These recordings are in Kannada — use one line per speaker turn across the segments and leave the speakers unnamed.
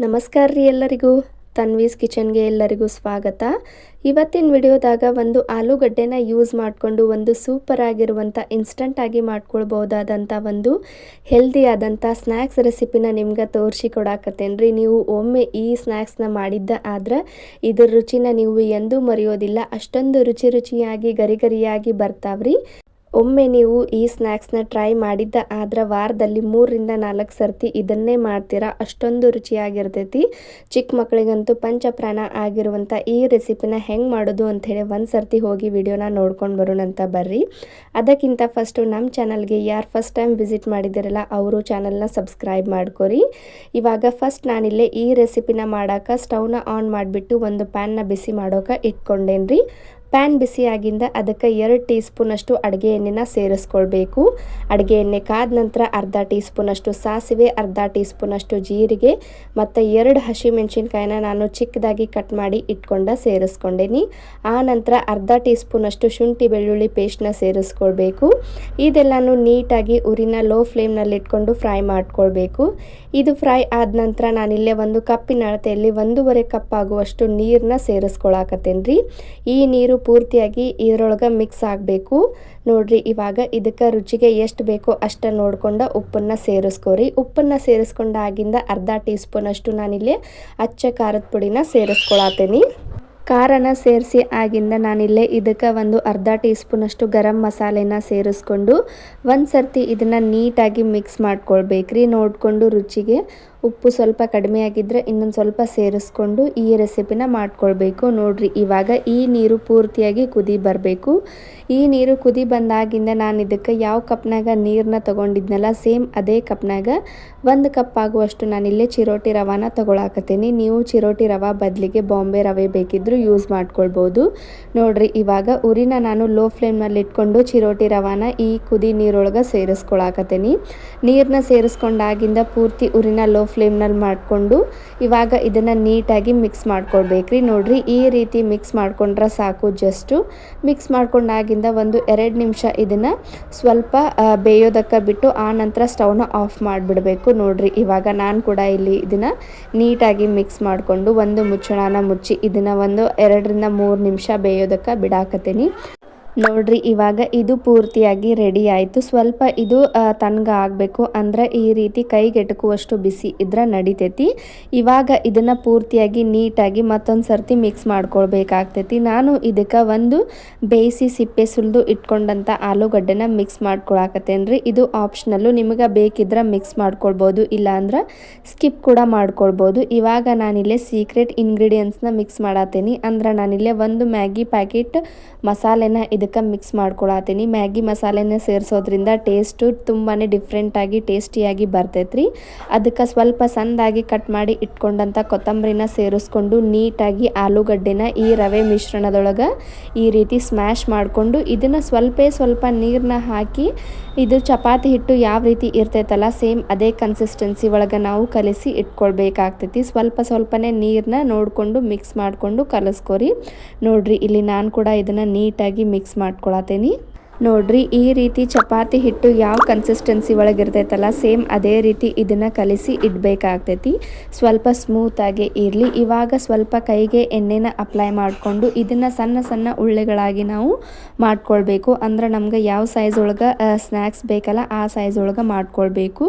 ನಮಸ್ಕಾರ ರೀ ಎಲ್ಲರಿಗೂ. ತನ್ವೀಸ್ ಕಿಚನ್ಗೆ ಎಲ್ಲರಿಗೂ ಸ್ವಾಗತ. ಇವತ್ತಿನ ವಿಡಿಯೋದಾಗ ಒಂದು ಆಲೂಗಡ್ಡೆನ ಯೂಸ್ ಮಾಡಿಕೊಂಡು ಒಂದು ಸೂಪರ್ ಆಗಿರುವಂಥ ಇನ್ಸ್ಟಂಟ್ ಆಗಿ ಮಾಡ್ಕೊಳ್ಬಹುದಾದಂಥ ಒಂದು ಹೆಲ್ದಿ ಆದಂಥ ಸ್ನ್ಯಾಕ್ಸ್ ರೆಸಿಪಿನ ನಿಮ್ಗೆ ತೋರಿಸಿ ಕೊಡಾಕತ್ತೇನೆ ರೀ. ನೀವು ಒಮ್ಮೆ ಈ ಸ್ನ್ಯಾಕ್ಸ್ನ ಮಾಡಿದ್ದ ಆದ್ರೆ ಇದ್ರ ರುಚಿನ ನೀವು ಎಂದೂ ಮರೆಯೋದಿಲ್ಲ. ಅಷ್ಟೊಂದು ರುಚಿಯಾಗಿ ಗರಿಯಾಗಿ ಬರ್ತಾವ್ರಿ. ಒಮ್ಮೆ ನೀವು ಈ ಸ್ನ್ಯಾಕ್ಸ್ನ ಟ್ರೈ ಮಾಡಿದ್ದ ಆದ್ರೆ ವಾರದಲ್ಲಿ 3ರಿಂದ 4 ಸರ್ತಿ ಇದನ್ನೇ ಮಾಡ್ತೀರಾ. ಅಷ್ಟೊಂದು ರುಚಿಯಾಗಿರ್ತೈತಿ. ಚಿಕ್ಕ ಮಕ್ಕಳಿಗಂತೂ ಪಂಚಪ್ರಾಣ ಆಗಿರುವಂಥ ಈ ರೆಸಿಪಿನ ಹೆಂಗೆ ಮಾಡೋದು ಅಂಥೇಳಿ ಒಂದು ಸರ್ತಿ ಹೋಗಿ ವಿಡಿಯೋನ ನೋಡ್ಕೊಂಡು ಬರೋಣಂತ ಬರ್ರಿ. ಅದಕ್ಕಿಂತ ಫಸ್ಟು ನಮ್ಮ ಚಾನಲ್ಗೆ ಯಾರು ಫಸ್ಟ್ ಟೈಮ್ ವಿಸಿಟ್ ಮಾಡಿದಿರಲ್ಲ ಅವರು ಚಾನಲ್ನ ಸಬ್ಸ್ಕ್ರೈಬ್ ಮಾಡ್ಕೊರಿ. ಇವಾಗ ಫಸ್ಟ್ ನಾನಿಲ್ಲೇ ಈ ರೆಸಿಪಿನ ಮಾಡೋಕೆ ಸ್ಟವ್ನ ಆನ್ ಮಾಡಿಬಿಟ್ಟು ಒಂದು ಪ್ಯಾನ್ನ ಬಿಸಿ ಮಾಡೋಕೆ ಇಟ್ಕೊಂಡೇನ್ರಿ. ಪ್ಯಾನ್ ಬಿಸಿಯಾಗಿಂದ ಅದಕ್ಕೆ 2 ಟೀ ಸ್ಪೂನಷ್ಟು ಅಡುಗೆ ಎಣ್ಣೆನ ಸೇರಿಸ್ಕೊಳ್ಬೇಕು. ಅಡುಗೆ ಎಣ್ಣೆ ಕಾದ ನಂತರ ಅರ್ಧ ಟೀ ಸ್ಪೂನಷ್ಟು ಸಾಸಿವೆ, ಅರ್ಧ ಟೀ ಸ್ಪೂನಷ್ಟು ಜೀರಿಗೆ ಮತ್ತು 2 ಹಸಿಮೆಣಸಿನ್ಕಾಯಿನ ನಾನು ಚಿಕ್ಕದಾಗಿ ಕಟ್ ಮಾಡಿ ಸೇರಿಸ್ಕೊಂಡೇನಿ. ಆ ನಂತರ ಅರ್ಧ ಟೀ ಸ್ಪೂನಷ್ಟು ಶುಂಠಿ ಬೆಳ್ಳುಳ್ಳಿ ಪೇಸ್ಟ್ನ ಸೇರಿಸ್ಕೊಳ್ಬೇಕು. ಇದೆಲ್ಲನೂ ನೀಟಾಗಿ ಉರಿನ ಲೋ ಫ್ಲೇಮ್ನಲ್ಲಿ ಇಟ್ಕೊಂಡು ಫ್ರೈ ಮಾಡ್ಕೊಳ್ಬೇಕು. ಇದು ಫ್ರೈ ಆದ ನಂತರ ನಾನಿಲ್ಲೇ ಒಂದು ಕಪ್ಪಿನ ಅಳತೆಯಲ್ಲಿ 1.5 ಕಪ್ ಆಗುವಷ್ಟು ನೀರನ್ನ ಸೇರಿಸ್ಕೊಳಕತ್ತೇನೆ ರೀ. ಈ ನೀರು ಪೂರ್ತಿಯಾಗಿ ಇದರೊಳಗೆ ಮಿಕ್ಸ್ ಆಗಬೇಕು. ನೋಡ್ರಿ, ಇವಾಗ ಇದಕ್ಕೆ ರುಚಿಗೆ ಎಷ್ಟು ಬೇಕೋ ಅಷ್ಟು ನೋಡ್ಕೊಂಡು ಉಪ್ಪನ್ನು ಸೇರಿಸ್ಕೊರಿ. ಉಪ್ಪನ್ನು ಸೇರಿಸ್ಕೊಂಡಾಗಿಂದ ಅರ್ಧ ಟೀ ಸ್ಪೂನಷ್ಟು ನಾನಿಲ್ಲಿ ಅಚ್ಚ ಖಾರದ ಪುಡಿನ ಸೇರಿಸ್ಕೊಳತ್ತೇನೆ. ಖಾರನ ಸೇರಿಸಿ ಆಗಿಂದ ನಾನಿಲ್ಲೇ ಇದಕ್ಕೆ ಒಂದು ಅರ್ಧ ಟೀ ಸ್ಪೂನಷ್ಟು ಗರಂ ಮಸಾಲೆನ ಸೇರಿಸ್ಕೊಂಡು ಒಂದು ಸರ್ತಿ ಇದನ್ನು ನೀಟಾಗಿ ಮಿಕ್ಸ್ ಮಾಡ್ಕೊಳ್ಬೇಕ್ರಿ. ನೋಡಿಕೊಂಡು ರುಚಿಗೆ ಉಪ್ಪು ಸ್ವಲ್ಪ ಕಡಿಮೆ ಆಗಿದ್ದರೆ ಇನ್ನೊಂದು ಸ್ವಲ್ಪ ಸೇರಿಸ್ಕೊಂಡು ಈ ರೆಸಿಪಿನ ಮಾಡ್ಕೊಳ್ಬೇಕು. ನೋಡ್ರಿ, ಇವಾಗ ಈ ನೀರು ಪೂರ್ತಿಯಾಗಿ ಕುದಿ ಬರಬೇಕು. ಈ ನೀರು ಕುದಿ ಬಂದಾಗಿಂದ ನಾನು ಇದಕ್ಕೆ ಯಾವ ಕಪ್ನಾಗ ನೀರನ್ನ ತೊಗೊಂಡಿದ್ನಲ್ಲ ಸೇಮ್ ಅದೇ ಕಪ್ನಾಗ 1 ಕಪ್ ಆಗುವಷ್ಟು ನಾನಿಲ್ಲೇ ಚಿರೋಟಿ ರವಾನ ತೊಗೊಳಕತ್ತೀನಿ. ನೀವು ಚಿರೋಟಿ ರವೆ ಬದಲಿಗೆ ಬಾಂಬೆ ರವೆ ಬೇಕಿದ್ದರೂ ಯೂಸ್ ಮಾಡ್ಕೊಳ್ಬೋದು. ನೋಡ್ರಿ, ಇವಾಗ ಉರಿನ ನಾನು ಲೋ ಫ್ಲೇಮ್ನಲ್ಲಿ ಇಟ್ಕೊಂಡು ಚಿರೋಟಿ ರವಾನ ಈ ಕುದಿ ನೀರೊಳಗೆ ಸೇರಿಸ್ಕೊಳಕತ್ತೀನಿ. ನೀರನ್ನ ಸೇರಿಸ್ಕೊಂಡಾಗಿಂದ ಪೂರ್ತಿ ಉರಿನ ಲೋ ಫ್ಲೇಮ್ನಲ್ಲಿ ಮಾಡಿಕೊಂಡು ಇವಾಗ ಇದನ್ನು ನೀಟಾಗಿ ಮಿಕ್ಸ್ ಮಾಡ್ಕೊಳ್ಬೇಕ್ರಿ. ನೋಡ್ರಿ, ಈ ರೀತಿ ಮಿಕ್ಸ್ ಮಾಡ್ಕೊಂಡ್ರೆ ಸಾಕು. ಜಸ್ಟು ಮಿಕ್ಸ್ ಮಾಡ್ಕೊಂಡಾಗಿಂದ ಒಂದು 2 ನಿಮಿಷ ಇದನ್ನು ಸ್ವಲ್ಪ ಬೇಯೋದಕ್ಕೆ ಬಿಟ್ಟು ಆ ನಂತರ ಸ್ಟವ್ನ ಆಫ್ ಮಾಡಿಬಿಡಬೇಕು. ನೋಡ್ರಿ, ಇವಾಗ ನಾನು ಕೂಡ ಇಲ್ಲಿ ಇದನ್ನು ನೀಟಾಗಿ ಮಿಕ್ಸ್ ಮಾಡಿಕೊಂಡು ಒಂದು ಮುಚ್ಚಳನ ಮುಚ್ಚಿ ಇದನ್ನು ಒಂದು 2ರಿಂದ 3 ನಿಮಿಷ ಬೇಯೋದಕ್ಕೆ ಬಿಡಾಕತ್ತೀನಿ. ನೋಡ್ರಿ, ಇವಾಗ ಇದು ಪೂರ್ತಿಯಾಗಿ ರೆಡಿ ಆಯಿತು. ಸ್ವಲ್ಪ ಇದು ತಣ್ಣಗೆ ಆಗಬೇಕು. ಅಂದರೆ ಈ ರೀತಿ ಕೈಗೆಟಕುವಷ್ಟು ಬಿಸಿ ಇದ್ರೆ ನಡಿತೈತಿ. ಇವಾಗ ಇದನ್ನು ಪೂರ್ತಿಯಾಗಿ ನೀಟಾಗಿ ಮತ್ತೊಂದು ಸರ್ತಿ ಮಿಕ್ಸ್ ಮಾಡ್ಕೊಳ್ಬೇಕಾಗ್ತೈತಿ. ನಾನು ಇದಕ್ಕೆ ಒಂದು ಬೇಯಿಸಿ ಸಿಪ್ಪೆ ಸುಲಿದು ಇಟ್ಕೊಂಡಂಥ ಆಲೂಗಡ್ಡೆನ ಮಿಕ್ಸ್ ಮಾಡ್ಕೊಳಕತ್ತೇನೆ ರೀ. ಇದು ಆಪ್ಷನಲ್ಲು, ನಿಮಗೆ ಬೇಕಿದ್ರೆ ಮಿಕ್ಸ್ ಮಾಡ್ಕೊಳ್ಬೋದು, ಇಲ್ಲಾಂದ್ರೆ ಸ್ಕಿಪ್ ಕೂಡ ಮಾಡ್ಕೊಳ್ಬೋದು. ಇವಾಗ ನಾನಿಲ್ಲೇ ಸೀಕ್ರೆಟ್ ಇಂಗ್ರೀಡಿಯೆಂಟ್ಸ್ನ ಮಿಕ್ಸ್ ಮಾಡತ್ತೀನಿ. ಅಂದ್ರೆ ನಾನಿಲ್ಲೇ ಒಂದು ಮ್ಯಾಗಿ ಪ್ಯಾಕೆಟ್ ಮಸಾಲೆನ ಇದಕ್ಕೆ ಮಿಕ್ಸ್ ಮಾಡ್ಕೊಳತ್ತೀನಿ. ಮ್ಯಾಗಿ ಮಸಾಲೆನ ಸೇರಿಸೋದ್ರಿಂದ ಟೇಸ್ಟು ತುಂಬಾ ಡಿಫ್ರೆಂಟಾಗಿ ಟೇಸ್ಟಿಯಾಗಿ ಬರ್ತೈತ್ರಿ. ಅದಕ್ಕೆ ಸ್ವಲ್ಪ ಸಣ್ಣದಾಗಿ ಕಟ್ ಮಾಡಿ ಇಟ್ಕೊಂಡಂಥ ಕೊತ್ತಂಬರಿನ ಸೇರಿಸ್ಕೊಂಡು ನೀಟಾಗಿ ಆಲೂಗಡ್ಡೆನ ಈ ರವೆ ಮಿಶ್ರಣದೊಳಗೆ ಈ ರೀತಿ ಸ್ಮ್ಯಾಶ್ ಮಾಡಿಕೊಂಡು ಇದನ್ನು ಸ್ವಲ್ಪ ನೀರನ್ನ ಹಾಕಿ ಇದು ಚಪಾತಿ ಹಿಟ್ಟು ಯಾವ ರೀತಿ ಇರ್ತೈತಲ್ಲ ಸೇಮ್ ಅದೇ ಕನ್ಸಿಸ್ಟೆನ್ಸಿ ಒಳಗೆ ನಾವು ಕಲಿಸಿ ಇಟ್ಕೊಳ್ಬೇಕಾಗ್ತೈತಿ. ಸ್ವಲ್ಪನೇ ನೀರನ್ನ ನೋಡಿಕೊಂಡು ಮಿಕ್ಸ್ ಮಾಡಿಕೊಂಡು ಕಲಿಸ್ಕೊರಿ. ನೋಡ್ರಿ, ಇಲ್ಲಿ ನಾನು ಕೂಡ ಇದನ್ನು ನೀಟಾಗಿ ಮಿಕ್ಸ್ ಮಾಡ್ಕೊಳತ್ತೀನಿ. ನೋಡ್ರಿ, ಈ ರೀತಿ ಚಪಾತಿ ಹಿಟ್ಟು ಯಾವ ಕನ್ಸಿಸ್ಟೆನ್ಸಿ ಒಳಗಿರ್ತೈತಲ್ಲ ಸೇಮ್ ಅದೇ ರೀತಿ ಇದನ್ನು ಕಲಿಸಿ ಇಡಬೇಕಾಗ್ತೈತಿ. ಸ್ವಲ್ಪ ಸ್ಮೂತಾಗಿ ಇರಲಿ. ಇವಾಗ ಸ್ವಲ್ಪ ಕೈಗೆ ಎಣ್ಣೆನ ಅಪ್ಲೈ ಮಾಡಿಕೊಂಡು ಇದನ್ನು ಸಣ್ಣ ಉಳ್ಳೆಗಳಾಗಿ ನಾವು ಮಾಡ್ಕೊಳ್ಬೇಕು. ಅಂದ್ರೆ ನಮ್ಗೆ ಯಾವ ಸೈಜ್ ಒಳಗೆ ಸ್ನ್ಯಾಕ್ಸ್ ಬೇಕಲ್ಲ ಆ ಸೈಜ್ ಒಳಗೆ ಮಾಡ್ಕೊಳ್ಬೇಕು.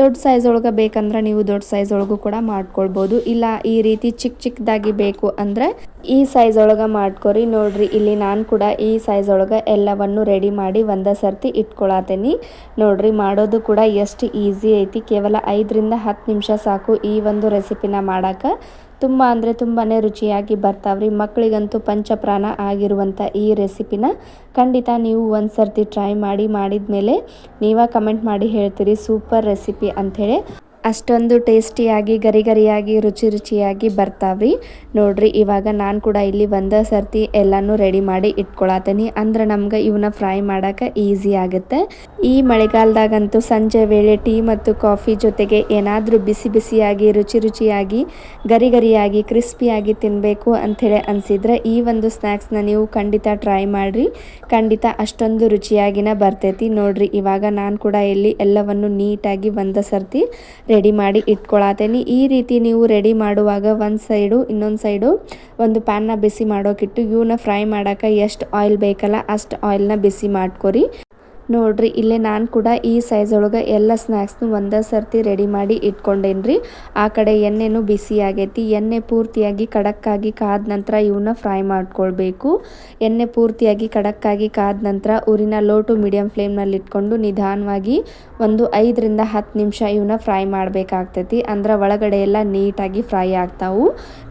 ದೊಡ್ಡ ಸೈಜ್ ಒಳಗೆ ಬೇಕಂದ್ರೆ ನೀವು ದೊಡ್ಡ ಸೈಜ್ ಒಳಗೂ ಕೂಡ ಮಾಡ್ಕೊಳ್ಬೋದು. ಇಲ್ಲ ಈ ರೀತಿ ಚಿಕ್ಕದಾಗಿ ಬೇಕು ಅಂದರೆ ಈ ಸೈಜ್ ಒಳಗೆ ಮಾಡ್ಕೊರಿ. ನೋಡ್ರಿ, ಇಲ್ಲಿ ನಾನು ಕೂಡ ಈ ಸೈಜ್ ಒಳಗೆ ಎಲ್ಲವನ್ನು ರೆಡಿ ಮಾಡಿ ಒಂದೇ ಸರ್ತಿ ಇಟ್ಕೊಳತ್ತೀನಿ. ನೋಡ್ರಿ, ಮಾಡೋದು ಕೂಡ ಎಷ್ಟು ಈಸಿ ಐತಿ. ಕೇವಲ 5ರಿಂದ 10 ನಿಮಿಷ ಸಾಕು ಈ ಒಂದು ರೆಸಿಪಿನ ಮಾಡೋಕೆ. ತುಂಬ ಅಂದರೆ ತುಂಬಾ ರುಚಿಯಾಗಿ ಬರ್ತಾವ್ರಿ. ಮಕ್ಕಳಿಗಂತೂ ಪಂಚಪ್ರಾಣ ಆಗಿರುವಂಥ ಈ ರೆಸಿಪಿನ ಖಂಡಿತ ನೀವು ಒಂದು ಸರ್ತಿ ಟ್ರೈ ಮಾಡಿದ್ಮೇಲೆ ನೀವೇ ಕಮೆಂಟ್ ಮಾಡಿ ಹೇಳ್ತೀರಿ ಸೂಪರ್ ರೆಸಿಪಿ ಅಂಥೇಳಿ. ಅಷ್ಟೊಂದು ಟೇಸ್ಟಿಯಾಗಿ ಗರಿಯಾಗಿ ರುಚಿಯಾಗಿ ಬರ್ತಾವ್ರಿ. ನೋಡ್ರಿ, ಇವಾಗ ನಾನು ಕೂಡ ಇಲ್ಲಿ ಒಂದೇ ಸರ್ತಿ ಎಲ್ಲನೂ ರೆಡಿ ಮಾಡಿ ಇಟ್ಕೊಳತ್ತೀನಿ. ಅಂದ್ರೆ ನಮ್ಗೆ ಇವನ್ನ ಫ್ರೈ ಮಾಡೋಕೆ ಈಸಿ ಆಗುತ್ತೆ. ಈ ಮಳೆಗಾಲದಾಗಂತೂ ಸಂಜೆ ವೇಳೆ ಟೀ ಮತ್ತು ಕಾಫಿ ಜೊತೆಗೆ ಏನಾದರೂ ಬಿಸಿಯಾಗಿ ರುಚಿಯಾಗಿ ಗರಿಯಾಗಿ ಕ್ರಿಸ್ಪಿಯಾಗಿ ತಿನ್ನಬೇಕು ಅಂಥೇಳಿ ಅನಿಸಿದ್ರೆ ಈ ಒಂದು ಸ್ನ್ಯಾಕ್ಸ್ನ ನೀವು ಖಂಡಿತ ಟ್ರೈ ಮಾಡಿರಿ. ಖಂಡಿತ ಅಷ್ಟೊಂದು ರುಚಿಯಾಗಿನ ಬರ್ತೈತಿ. ನೋಡ್ರಿ, ಇವಾಗ ನಾನು ಕೂಡ ಇಲ್ಲಿ ಎಲ್ಲವನ್ನು ನೀಟಾಗಿ ಒಂದೇ ಸರ್ತಿ ರೆಡಿ ಮಾಡಿ ಇಟ್ಕೊಳತ್ತೇನೆ. ಈ ರೀತಿ ನೀವು ರೆಡಿ ಮಾಡುವಾಗ ಒಂದು ಸೈಡು ಇನ್ನೊಂದು ಸೈಡು ಒಂದು ಪ್ಯಾನ್ನ ಬಿಸಿ ಮಾಡೋಕ್ಕಿಟ್ಟು ಇವನ್ನ ಫ್ರೈ ಮಾಡೋಕೆ ಎಷ್ಟು ಆಯಿಲ್ ಬೇಕಲ್ಲ ಅಷ್ಟು ಆಯಿಲ್ನ ಬಿಸಿ ಮಾಡ್ಕೊರಿ. ನೋಡ್ರಿ ಇಲ್ಲೇ ನಾನು ಕೂಡ ಈ ಸೈಜ್ ಒಳಗೆ ಎಲ್ಲ ಸ್ನ್ಯಾಕ್ಸ್ನು ಒಂದೇ ಸರ್ತಿ ರೆಡಿ ಮಾಡಿ ಇಟ್ಕೊಂಡೇನ್ರಿ. ಆ ಕಡೆ ಎಣ್ಣೆನೂ ಬಿಸಿ ಆಗೈತಿ. ಎಣ್ಣೆ ಪೂರ್ತಿಯಾಗಿ ಕಡಕ್ಕಾಗಿ ಕಾದ ನಂತರ ಇವನ್ನ ಫ್ರೈ ಮಾಡ್ಕೊಳ್ಬೇಕು. ಎಣ್ಣೆ ಪೂರ್ತಿಯಾಗಿ ಕಡಕ್ಕಾಗಿ ಕಾದ ನಂತರ ಉರಿನ ಲೋ ಟು ಮೀಡಿಯಂ ಫ್ಲೇಮ್ನಲ್ಲಿ ಇಟ್ಕೊಂಡು ನಿಧಾನವಾಗಿ ಒಂದು 5 ರಿಂದ 10 ನಿಮಿಷ ಇವನ್ನ ಫ್ರೈ ಮಾಡಬೇಕಾಗ್ತೈತಿ. ಅಂದ್ರೆ ಒಳಗಡೆ ಎಲ್ಲ ನೀಟಾಗಿ ಫ್ರೈ ಆಗ್ತಾವು.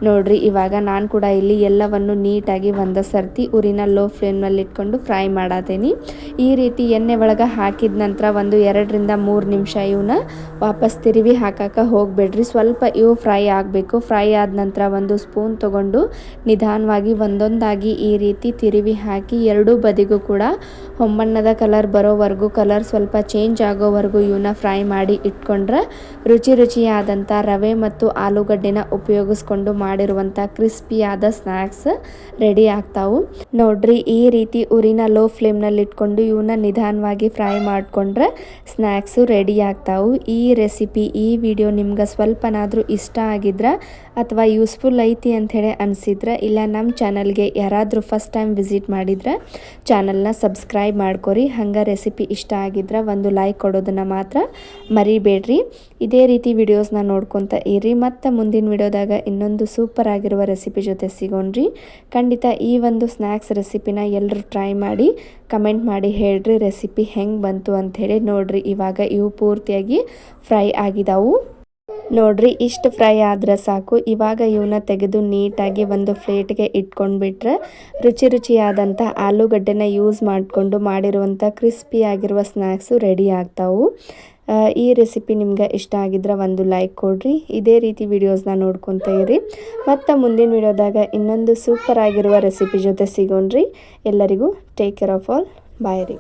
ನೋಡ್ರಿ ಇವಾಗ ನಾನು ಕೂಡ ಇಲ್ಲಿ ಎಲ್ಲವನ್ನು ನೀಟಾಗಿ ಒಂದೇ ಸರ್ತಿ ಉರಿನ ಲೋ ಫ್ಲೇಮ್ನಲ್ಲಿ ಇಟ್ಕೊಂಡು ಫ್ರೈ ಮಾಡತ್ತೇನೆ. ಈ ರೀತಿ ಎಣ್ಣೆ ಒಳಗೆ ಹಾಕಿದ ನಂತರ ಒಂದು 2 ರಿಂದ 3 ನಿಮಿಷ ಇವನ್ನ ವಾಪಸ್ ತಿರುವಿ ಹಾಕಕ್ಕೆ ಹೋಗಬೇಡ್ರಿ. ಸ್ವಲ್ಪ ಇವು ಫ್ರೈ ಆಗಬೇಕು. ಫ್ರೈ ಆದ ನಂತರ ಒಂದು ಸ್ಪೂನ್ ತಗೊಂಡು ನಿಧಾನವಾಗಿ ಒಂದೊಂದಾಗಿ ಈ ರೀತಿ ತಿರುವಿ ಹಾಕಿ ಎರಡೂ ಬದಿಗೂ ಕೂಡ ಹೊಂಬಣ್ಣದ ಕಲರ್ ಬರೋವರೆಗೂ, ಕಲರ್ ಸ್ವಲ್ಪ ಚೇಂಜ್ ಆಗೋವರೆಗೂ ಇವನ್ನ ಫ್ರೈ ಮಾಡಿ ಇಟ್ಕೊಂಡ್ರೆ ರುಚಿಯಾದಂಥ ರವೆ ಮತ್ತು ಆಲೂಗಡ್ಡೆನ ಉಪಯೋಗಿಸ್ಕೊಂಡು ಮಾಡಿರುವಂಥ ಕ್ರಿಸ್ಪಿಯಾದ ಸ್ನ್ಯಾಕ್ಸ್ ರೆಡಿ ಆಗ್ತಾವು. ನೋಡ್ರಿ ಈ ರೀತಿ ಉರಿನ ಲೋ ಫ್ಲೇಮ್ನಲ್ಲಿ ಇಟ್ಕೊಂಡು ಇವನ್ನ ನಿಧಾನವಾಗಿ ಫ್ರೈ ಮಾಡಿಕೊಂಡ್ರೆ ಸ್ನ್ಯಾಕ್ಸು ರೆಡಿ ಆಗ್ತಾವು. ಈ ರೆಸಿಪಿ ಈ ವಿಡಿಯೋ ನಿಮ್ಗೆ ಸ್ವಲ್ಪನಾದರೂ ಇಷ್ಟ ಆಗಿದ್ರೆ ಅಥವಾ ಯೂಸ್ಫುಲ್ ಐತಿ ಅಂಥೇಳಿ ಅನಿಸಿದ್ರೆ, ಇಲ್ಲ ನಮ್ಮ ಚಾನಲ್ಗೆ ಯಾರಾದರೂ ಫಸ್ಟ್ ಟೈಮ್ ವಿಸಿಟ್ ಮಾಡಿದ್ರೆ ಚಾನಲ್ನ ಸಬ್ಸ್ಕ್ರೈಬ್ ಮಾಡ್ಕೊರಿ. ಹಂಗೆ ರೆಸಿಪಿ ಇಷ್ಟ ಆಗಿದ್ರೆ ಒಂದು ಲೈಕ್ ಕೊಡೋದನ್ನು ಮಾತ್ರ ಮರಿಬೇಡ್ರಿ. ಇದೇ ರೀತಿ ವಿಡಿಯೋಸ್ನ ನೋಡ್ಕೊತ ಇರಿ. ಮತ್ತು ಮುಂದಿನ ವಿಡಿಯೋದಾಗ ಇನ್ನೊಂದು ಸೂಪರ್ ಆಗಿರುವ ರೆಸಿಪಿ ಜೊತೆ ಸಿಗೋಣ್ರಿ. ಖಂಡಿತ ಈ ಒಂದು ಸ್ನ್ಯಾಕ್ಸ್ ರೆಸಿಪಿನ ಎಲ್ಲರೂ ಟ್ರೈ ಮಾಡಿ ಕಮೆಂಟ್ ಮಾಡಿ ಹೇಳ್ರಿ ರೆಸಿಪಿ ಹೆಂಗೆ ಬಂತು ಅಂಥೇಳಿ. ನೋಡ್ರಿ ಇವಾಗ ಇವು ಪೂರ್ತಿಯಾಗಿ ಫ್ರೈ ಆಗಿದಾವು. ನೋಡ್ರಿ ಇಷ್ಟು ಫ್ರೈ ಆದ್ರೆ ಸಾಕು. ಇವಾಗ ಇವನ್ನ ತೆಗೆದು ನೀಟಾಗಿ ಒಂದು ಪ್ಲೇಟ್ಗೆ ಇಟ್ಕೊಂಡ್ಬಿಟ್ರೆ ರುಚಿಯಾದಂಥ ಆಲೂಗಡ್ಡೆನ ಯೂಸ್ ಮಾಡಿಕೊಂಡು ಮಾಡಿರುವಂಥ ಕ್ರಿಸ್ಪಿ ಆಗಿರುವ ಸ್ನ್ಯಾಕ್ಸು ರೆಡಿ ಆಗ್ತಾವು. ಈ ರೆಸಿಪಿ ನಿಮ್ಗೆ ಇಷ್ಟ ಆಗಿದ್ರೆ ಒಂದು ಲೈಕ್ ಕೊಡ್ರಿ. ಇದೇ ರೀತಿ ವಿಡಿಯೋಸ್ನ ನೋಡ್ಕೊತ ಇರಿ. ಮತ್ತು ಮುಂದಿನ ವಿಡಿಯೋದಾಗ ಇನ್ನೊಂದು ಸೂಪರ್ ಆಗಿರುವ ರೆಸಿಪಿ ಜೊತೆ ಸಿಗೋಣ್ರಿ. ಎಲ್ಲರಿಗೂ ಟೇಕ್ ಕೇರ್ ಆಫ್ ಆಲ್. ಬಾಯ್ ರೀ.